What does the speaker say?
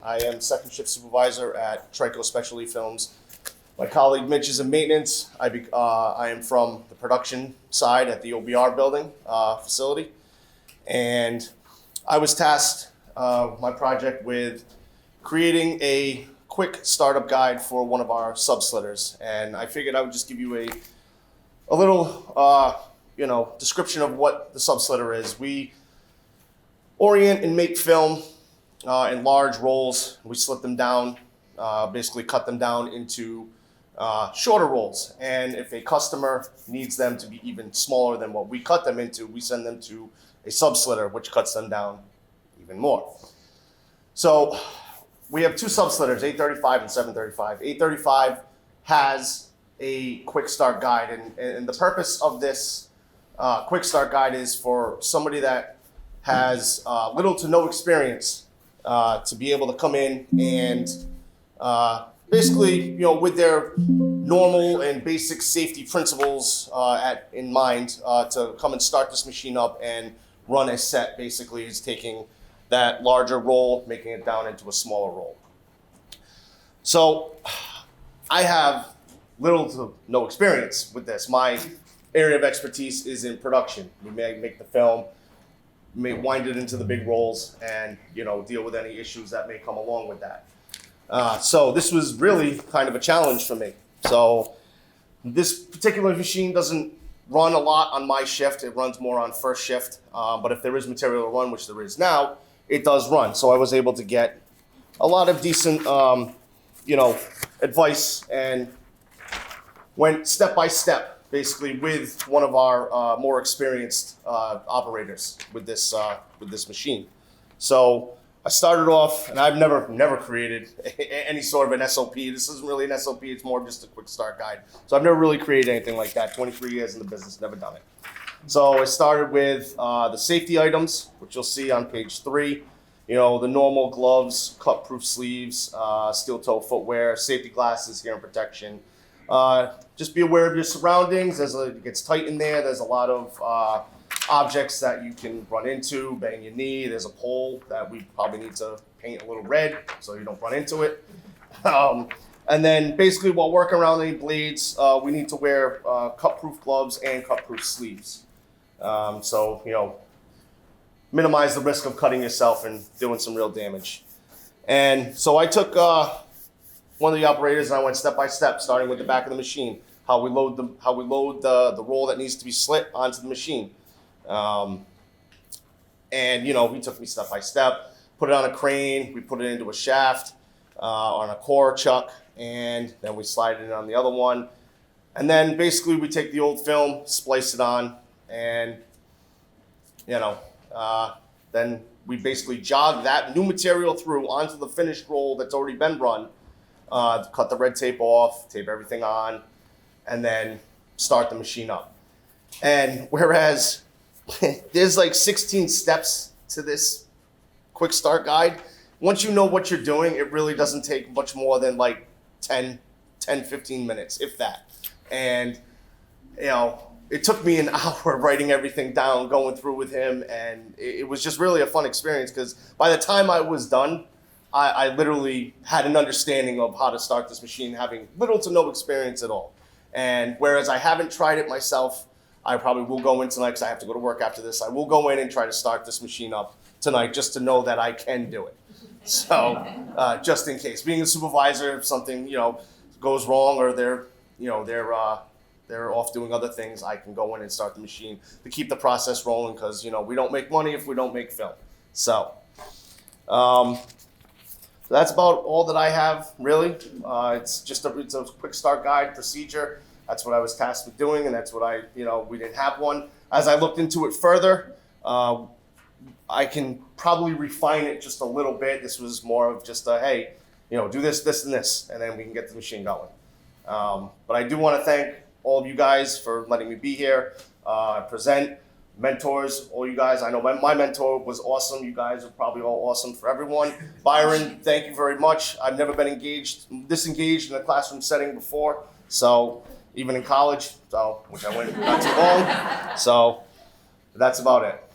I am second shift supervisor at Trico Specialty Films. My colleague Mitch is in maintenance. I am from the production side at the OBR building facility. And I was tasked, my project, with creating a quick startup guide for one of our sub-slitters. And I figured I would just give you a little description of what the sub-slitter is. We orient and make film in large rolls. We slit them down, basically cut them down into shorter rolls. And if a customer needs them to be even smaller than what we cut them into, we send them to a sub-slitter, which cuts them down even more. So we have two sub-slitters, 835 and 735. 835 has a quick start guide, and the purpose of this quick start guide is for somebody that has little to no experience to be able to come in and basically, with their normal and basic safety principles in mind, to come and start this machine up and run a set. Basically, is taking that larger roll, making it down into a smaller roll. So I have little to no experience with this. My area of expertise is in production. We make the film, wind it into the big rolls, and deal with any issues that may come along with that. So this was really kind of a challenge for me. So this particular machine doesn't run a lot on my shift. It runs more on first shift. But if there is material to run, which there is now, it does run. So I was able to get a lot of decent, advice, and went step by step, basically, with one of our more experienced operators with this machine. So I started off, and I've never created any sort of an SOP. This isn't really an SOP, it's more of just a quick start guide. So I've never really created anything like that. 23 years in the business, never done it. So I started with the safety items, which you'll see on page 3. The normal gloves, cut-proof sleeves, steel-toe footwear, safety glasses, hearing protection. Just be aware of your surroundings. It gets tight in there. There's a lot of objects that you can run into, bang your knee. There's a pole that we probably need to paint a little red so you don't run into it. And then basically while working around any blades, we need to wear cut-proof gloves and cut-proof sleeves. So, minimize the risk of cutting yourself and doing some real damage. And so I took one of the operators and I went step by step, starting with the back of the machine, how we load the roll that needs to be slit onto the machine. And he took me step by step, put it on a crane, we put it into a shaft, on a core chuck, and then we slide it in on the other one. And then basically we take the old film, splice it on, and then we basically jog that new material through onto the finished roll that's already been run, cut the red tape off, tape everything on, and then start the machine up. And whereas there's like 16 steps to this quick start guide, once you know what you're doing, it really doesn't take much more than like 15 minutes, if that. And, it took me an hour writing everything down, going through with him, and it was just really a fun experience because by the time I was done, I literally had an understanding of how to start this machine, having little to no experience at all. And whereas I haven't tried it myself, I probably will go in tonight because I have to go to work after this. I will go in and try to start this machine up tonight just to know that I can do it. So just in case, being a supervisor, if something goes wrong or they're off doing other things, I can go in and start the machine to keep the process rolling because we don't make money if we don't make film. So that's about all that I have, really. It's a quick start guide procedure. That's what I was tasked with doing, and that's what we didn't have one. As I looked into it further, I can probably refine it just a little bit. This was more of just hey, do this, this, and this, and then we can get the machine going. But I do want to thank all of you guys for letting me be here, present, mentors, all you guys. I know my mentor was awesome. You guys are probably all awesome for everyone. Byron, thank you very much. I've never been disengaged in a classroom setting before, so even in college, which I went not too long. So that's about it.